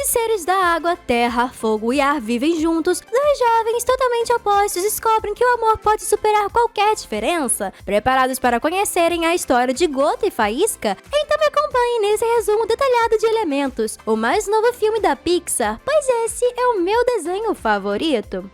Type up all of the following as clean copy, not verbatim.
Esses seres da água, terra, fogo e ar vivem juntos. Dois jovens totalmente opostos descobrem que o amor pode superar qualquer diferença. Preparados para conhecerem a história de Gota e Faísca? Então me acompanhe nesse resumo detalhado de Elementos, o mais novo filme da Pixar, pois esse é o meu desenho favorito.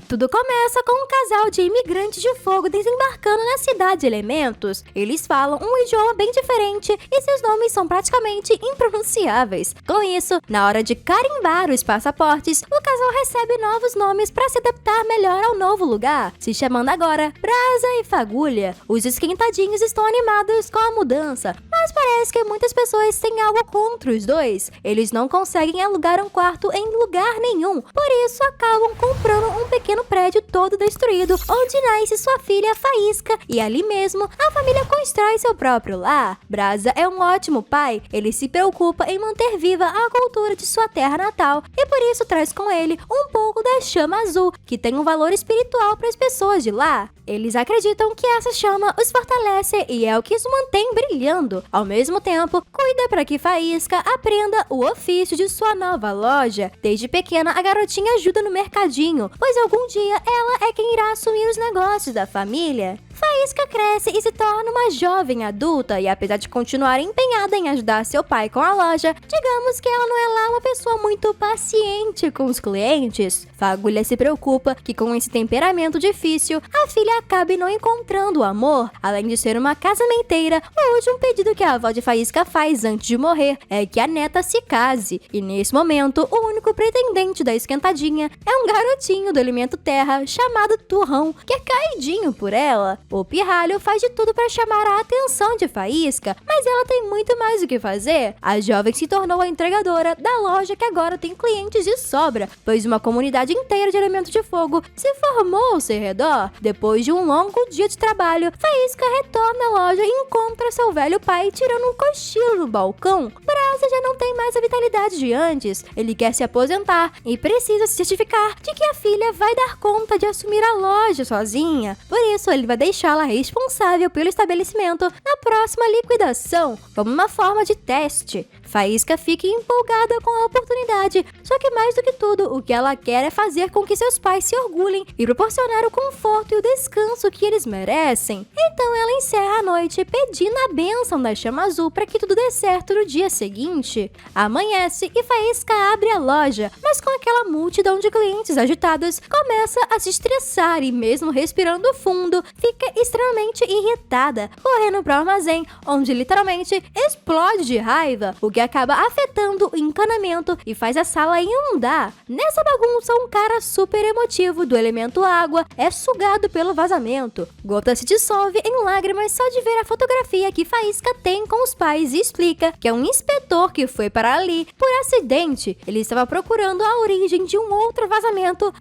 Tudo começa com um casal de imigrantes de fogo desembarcando na cidade de Elementos. Eles falam um idioma bem diferente e seus nomes são praticamente impronunciáveis. Com isso, na hora de carimbar os passaportes, o casal recebe novos nomes para se adaptar melhor ao novo lugar, se chamando agora Brasa e Fagulha. Os esquentadinhos estão animados com a mudança, mas parece que muitas pessoas têm algo contra os dois. Eles não conseguem alugar um quarto em lugar nenhum, por isso acabam comprando um pequeno prédio todo destruído, onde nasce sua filha Faísca, e ali mesmo a família constrói seu próprio lar. Brasa é um ótimo pai, ele se preocupa em manter viva a cultura de sua terra natal e por isso traz com ele um pouco da chama azul, que tem um valor espiritual para as pessoas de lá. Eles acreditam que essa chama os fortalece e é o que os mantém brilhando. Ao mesmo tempo, cuida para que Faísca aprenda o ofício de sua nova loja. Desde pequena, a garotinha ajuda no mercadinho, pois algum dia ela é quem irá assumir os negócios da família. Faísca cresce e se torna uma jovem adulta e apesar de continuar empenhada em ajudar seu pai com a loja, digamos que ela não é lá uma pessoa muito paciente com os clientes. Fagulha se preocupa que com esse temperamento difícil, a filha acabe não encontrando o amor. Além de ser uma casamenteira, o último pedido que a avó de Faísca faz antes de morrer é que a neta se case. E nesse momento, o único pretendente da esquentadinha é um garotinho do elemento terra chamado Turrão, que é caidinho por ela. O pirralho faz de tudo para chamar a atenção de Faísca, mas ela tem muito mais o que fazer. A jovem se tornou a entregadora da loja que agora tem clientes de sobra, pois uma comunidade inteira de elementos de fogo se formou ao seu redor. Depois de um longo dia de trabalho, Faísca retorna à loja e encontra seu velho pai tirando um cochilo no balcão. Brasa já não tem mais a vitalidade de antes. Ele quer se aposentar e precisa se certificar de que a filha vai dar conta de assumir a loja sozinha. Por isso, ele vai deixá-la responsável pelo estabelecimento na próxima liquidação, como uma forma de teste. Faísca fica empolgada com a oportunidade, só que mais do que tudo, o que ela quer é fazer com que seus pais se orgulhem e proporcionar o conforto e o descanso que eles merecem. Então ela encerra a noite pedindo a bênção da chama azul para que tudo dê certo no dia seguinte. Amanhece e Faísca abre a loja, mas com aquela multidão de clientes agitados, começa a se estressar e mesmo respirando fundo, fica extremamente irritada, correndo para o armazém, onde literalmente explode de raiva, o que acaba afetando o encanamento e faz a sala inundar. Nessa bagunça, um cara super emotivo do elemento água é sugado pelo vazamento. Gota se dissolve em lágrimas só de ver a fotografia que Faísca tem com os pais e explica que é um inspetor que foi para ali por acidente. Ele estava procurando a origem de um outro vazamento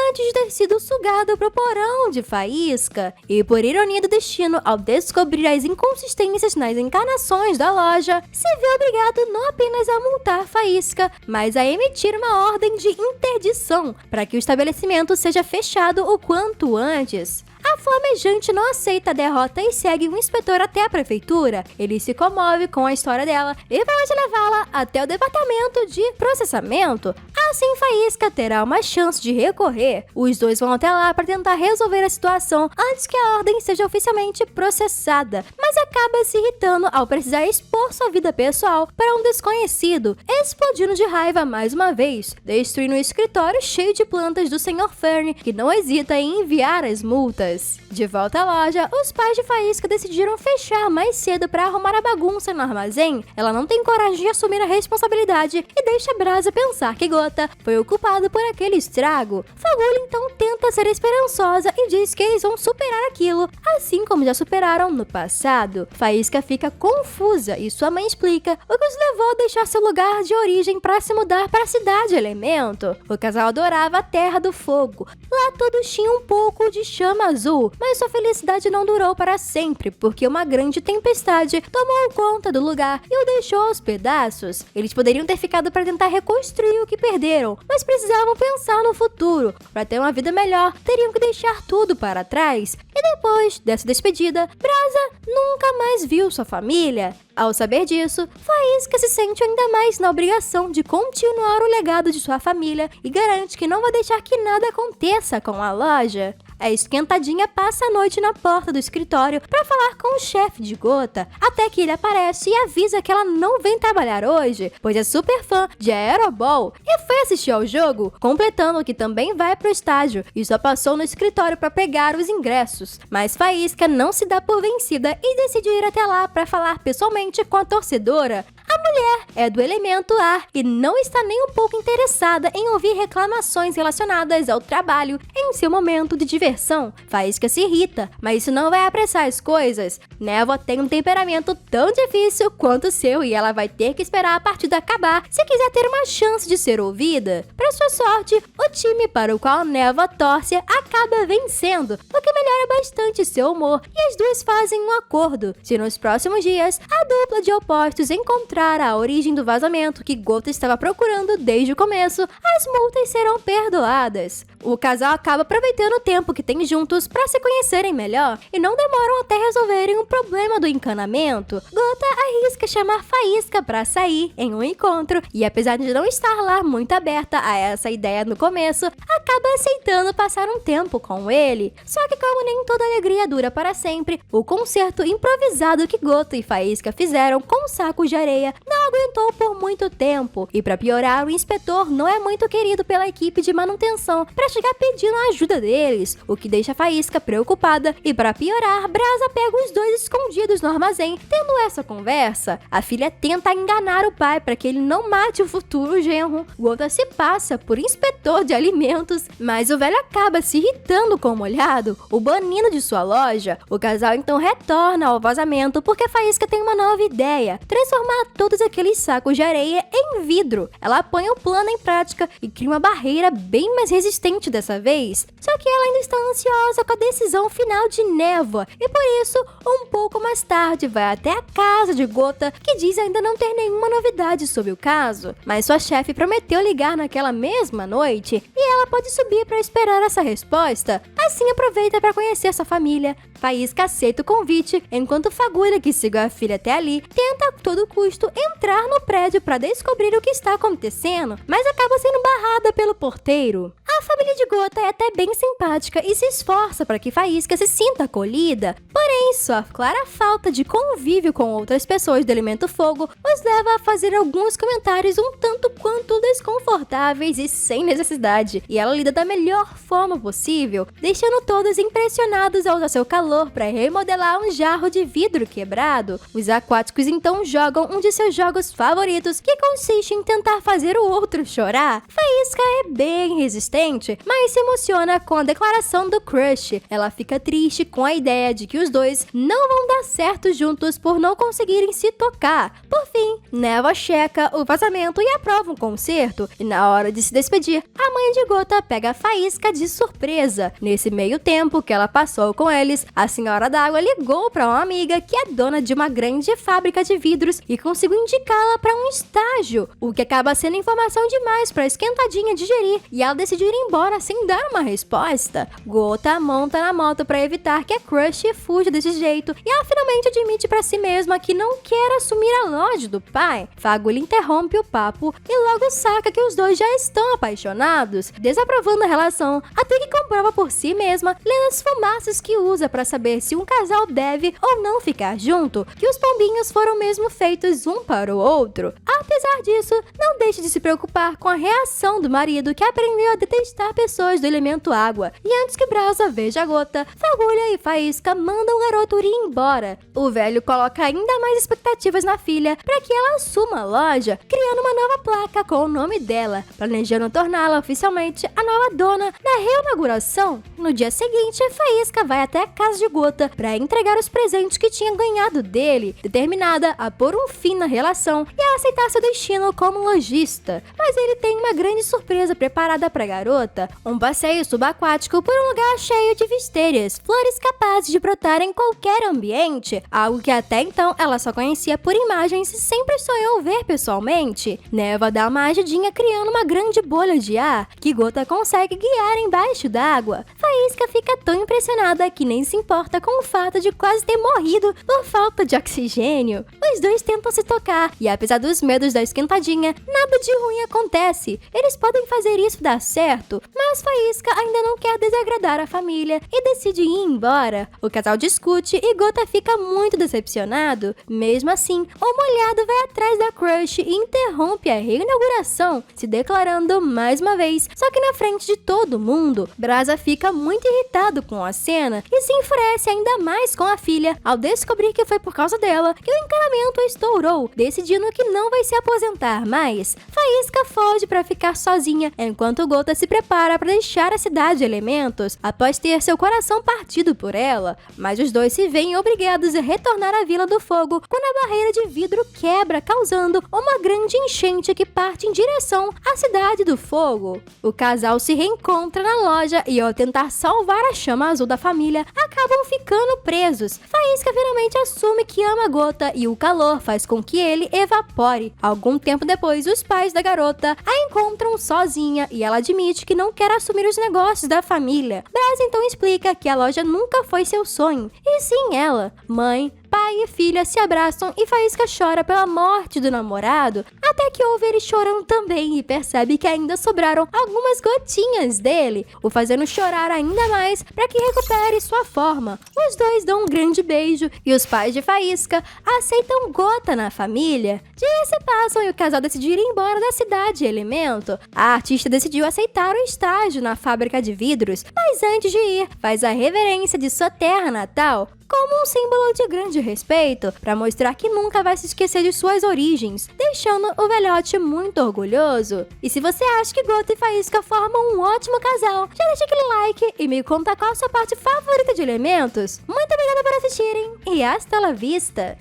antes de ter sido sugado pro porão de Faísca. E por ironia do destino, ao descobrir as inconsistências nas encarnações da loja, se vê obrigado não apenas a multar Faísca, mas a emitir uma ordem de interdição para que o estabelecimento seja fechado o quanto antes. A flamejante não aceita a derrota e segue o inspetor até a prefeitura. Ele se comove com a história dela e promete levá-la até o departamento de processamento. Assim, Faísca terá uma chance de recorrer. Os dois vão até lá para tentar resolver a situação antes que a ordem seja oficialmente processada, mas acaba se irritando ao precisar expor sua vida pessoal para um desconhecido, explodindo de raiva mais uma vez, destruindo o escritório cheio de plantas do Sr. Fern, que não hesita em enviar as multas. De volta à loja, os pais de Faísca decidiram fechar mais cedo para arrumar a bagunça no armazém. Ela não tem coragem de assumir a responsabilidade e deixa Brasa pensar que Gota foi o culpado por aquele estrago. Fagulha então tenta ser esperançosa e diz que eles vão superar aquilo, assim como já superaram no passado. Faísca fica confusa e sua mãe explica o que os levou a deixar seu lugar de origem para se mudar para a cidade Elemento. O casal adorava a Terra do Fogo. Lá todos tinham um pouco de chama azul azul, mas sua felicidade não durou para sempre, porque uma grande tempestade tomou conta do lugar e o deixou aos pedaços. Eles poderiam ter ficado para tentar reconstruir o que perderam, mas precisavam pensar no futuro. Para ter uma vida melhor, teriam que deixar tudo para trás. E depois dessa despedida, Brasa nunca mais viu sua família. Ao saber disso, Faísca se sente ainda mais na obrigação de continuar o legado de sua família e garante que não vai deixar que nada aconteça com a loja. A esquentadinha passa a noite na porta do escritório para falar com o chefe de Gota, até que ele aparece e avisa que ela não vem trabalhar hoje, pois é super fã de Aeroball e foi assistir ao jogo, completando que também vai pro estádio e só passou no escritório para pegar os ingressos. Mas Faísca não se dá por vencida e decide ir até lá para falar pessoalmente com a torcedora. A mulher é do elemento ar e não está nem um pouco interessada em ouvir reclamações relacionadas ao trabalho em seu momento de diversão. Faísca se irrita, mas isso não vai apressar as coisas. Névoa tem um temperamento tão difícil quanto o seu e ela vai ter que esperar a partida acabar se quiser ter uma chance de ser ouvida. Para sua sorte, o time para o qual Névoa torce acaba vencendo, o que melhora bastante seu humor e as duas fazem um acordo. Se nos próximos dias a dupla de opostos encontrar a origem do vazamento que Gota estava procurando desde o começo, as multas serão perdoadas. O casal acaba aproveitando o tempo que tem juntos para se conhecerem melhor e não demoram até resolverem o problema do encanamento. Gota arrisca chamar Faísca para sair em um encontro e, apesar de não estar lá muito aberta a essa ideia no começo, acaba aceitando passar um tempo com ele. Só que, como nem toda alegria dura para sempre, o concerto improvisado que Gota e Faísca fizeram com sacos de areia não aguentou por muito tempo. E, para piorar, o inspetor não é muito querido pela equipe de manutenção para chegar pedindo a ajuda deles, o que deixa Faísca preocupada. E, para piorar, Brasa pega os dois escondidos no armazém. Tendo essa conversa, a filha tenta enganar o pai para que ele não mate o futuro genro. Gota se passa por inspetor de alimentos, mas o velho acaba se irritando com o molhado, o banindo de sua loja. O casal então retorna ao vazamento porque Faísca tem uma nova ideia: transformar todos aqueles sacos de areia em vidro. Ela põe o plano em prática e cria uma barreira bem mais resistente dessa vez. Só que ela ainda está ansiosa com a decisão final de Névoa e por isso, um pouco mais tarde, vai até a casa de Gota, que diz ainda não ter nenhuma novidade sobre o caso. Mas sua chefe prometeu ligar naquela mesma noite e ela pode subir para esperar essa resposta. Assim aproveita para conhecer sua família. Faísca aceita o convite, enquanto Fagulha, que seguiu a filha até ali, tenta a todo custo entrar no prédio para descobrir o que está acontecendo, mas acaba sendo barrada pelo porteiro. A família de Gota é até bem simpática e se esforça para que Faísca se sinta acolhida, porém sua clara falta de convívio com outras pessoas do elemento fogo os leva a fazer alguns comentários um tanto quanto desconfortáveis e sem necessidade, e ela lida da melhor forma possível, deixando todos impressionados ao usar seu calor para remodelar um jarro de vidro quebrado. Os aquáticos então jogam um de seus jogos favoritos, que consiste em tentar fazer o outro chorar. Faísca é bem resistente, mas se emociona com a declaração do crush. Ela fica triste com a ideia de que os dois não vão dar certo juntos por não conseguirem se tocar. Por fim, Névoa checa o vazamento e aprova um concerto, e na hora de se despedir, a mãe de Gota pega a Faísca de surpresa. Nesse meio tempo que ela passou com eles, a Senhora d'Água ligou para uma amiga que é dona de uma grande fábrica de vidros e conseguiu indicá-la para um estágio, o que acaba sendo informação demais para a esquentadinha digerir, e ela decidiu ir embora sem dar uma resposta. Gota monta na moto para evitar que a crush fuja desse jeito, e ela finalmente admite para si mesma que não quer assumir a loja do pai. Fagulha interrompe o papo e logo saca que os dois já estão apaixonados, desaprovando a relação, até que comprova por si mesma, lendo as fumaças que usa para saber se um casal deve ou não ficar junto, que os pombinhos foram mesmo feitos um para o outro. Apesar disso, não deixe de se preocupar com a reação do marido, que aprendeu a detestar pessoas do elemento água. E antes que Brasa veja a Gota, Fagulha e Faísca mandam o garoto ir embora. O velho coloca ainda mais expectativas na filha para que ela assuma a loja, criando uma nova placa com o nome dela, planejando torná-la oficialmente a nova dona. Na reinauguração, no dia seguinte, Faísca vai até a casa de Gota para entregar os presentes que tinha ganhado dele, determinada a pôr um fim na relação e a aceitar seu destino como lojista. Mas ele tem uma grande surpresa preparada para a garota, um passeio subaquático por um lugar cheio de visteiras, flores capazes de brotar em qualquer ambiente, algo que até então ela só conhecia por imagens e sempre sonhou ver pessoalmente. Neva dá uma ajudinha criando uma grande bolha de ar que Gota consegue guiar embaixo d'água. Faísca fica tão impressionada que nem se importa com o fato de quase ter morrido por falta de oxigênio. Os dois tentam se tocar e, apesar dos medos da esquentadinha, nada de ruim acontece. Eles podem fazer isso dar certo, mas Faísca ainda não quer desagradar a família e decide ir embora. O casal discute e Gota fica muito decepcionado. Mesmo assim, o molhado vai atrás da crush e interrompe a reinauguração, se declarando mais uma vez, só que na frente de todo mundo. Brasa fica muito irritado com a cena e se enfurece ainda mais com a filha ao descobrir que foi por causa dela que o encanamento estourou, decidindo que não vai se aposentar mais. Faísca foge para ficar sozinha, enquanto Gota se prepara para deixar a cidade de Elementos após ter seu coração partido por ela, mas os dois se veem obrigados a retornar à Vila do Fogo quando a barreira de vidro quebra, causando uma grande enchente que parte em direção à Cidade do Fogo. O casal se reencontra na loja e, ao tentar salvar a chama azul da família, acabam ficando presos. Faísca finalmente assume que ama Gota e o calor faz com que ele evapore. Algum tempo depois, os pais da garota a encontram sozinha e ela admite que não quer assumir os negócios da família. Brasa então explica que a loja nunca foi seu sonho, e sim ela. Mãe, pai e filha se abraçam e Faísca chora pela morte do namorado, até que ouve ele chorando também e percebe que ainda sobraram algumas gotinhas dele, o fazendo chorar ainda mais para que recupere sua forma. Os dois dão um grande beijo e os pais de Faísca aceitam Gota na família. Dias se passam e o casal decide ir embora da cidade de Elemento. A artista decidiu aceitar o estágio na fábrica de vidros, mas antes de ir, faz a reverência de sua terra natal como um símbolo de grande respeito, para mostrar que nunca vai se esquecer de suas origens, deixando o velhote muito orgulhoso. E se você acha que Gota e Faísca formam um ótimo casal, já deixa aquele like e me conta qual a sua parte favorita de Elementos. Muito obrigada por assistirem e hasta la vista!